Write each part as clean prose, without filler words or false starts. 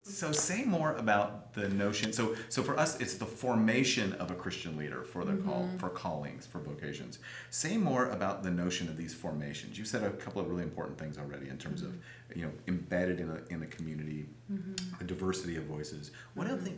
So say more about the notion. So for us, it's the formation of a Christian leader for the call, for callings, for vocations. Say more about the notion of these formations. You said a couple of really important things already in terms of embedded in a community, a diversity of voices. What else do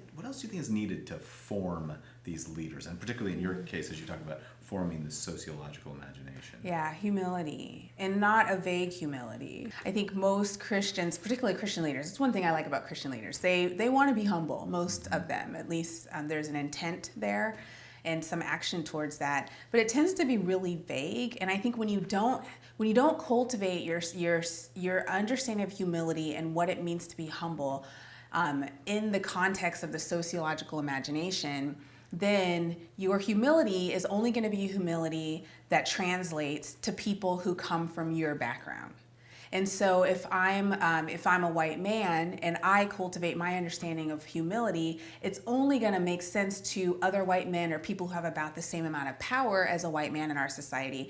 you think is needed to form these leaders, and particularly in your case, as you talk about forming the sociological imagination? Yeah, humility, and not a vague humility. I think most Christians, particularly Christian leaders, it's one thing I like about Christian leaders. They want to be humble, most of them, at least there's an intent there and some action towards that. But it tends to be really vague, and I think when you don't cultivate your understanding of humility and what it means to be humble in the context of the sociological imagination, then your humility is only going to be humility that translates to people who come from your background. And so if I'm a white man and I cultivate my understanding of humility, it's only going to make sense to other white men or people who have about the same amount of power as a white man in our society,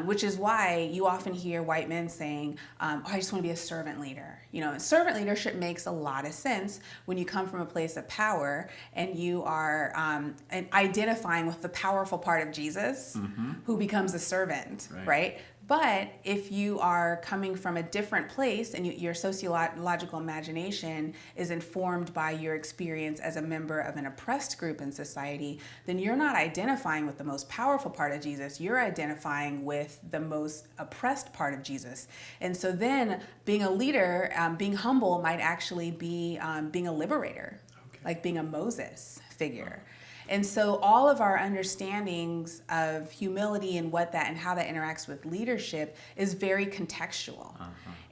which is why you often hear white men saying, I just want to be a servant leader. Servant leadership makes a lot of sense when you come from a place of power and you are identifying with the powerful part of Jesus, who becomes a servant, right? But if you are coming from a different place and your sociological imagination is informed by your experience as a member of an oppressed group in society, then you're not identifying with the most powerful part of Jesus. You're identifying with the most oppressed part of Jesus. And so then being a leader, being humble might actually be being a liberator, like being a Moses figure. And so all of our understandings of humility and how that interacts with leadership is very contextual.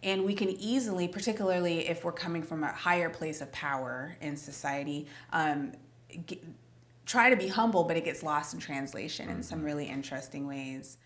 And we can easily, particularly if we're coming from a higher place of power in society, try to be humble, but it gets lost in translation in some really interesting ways.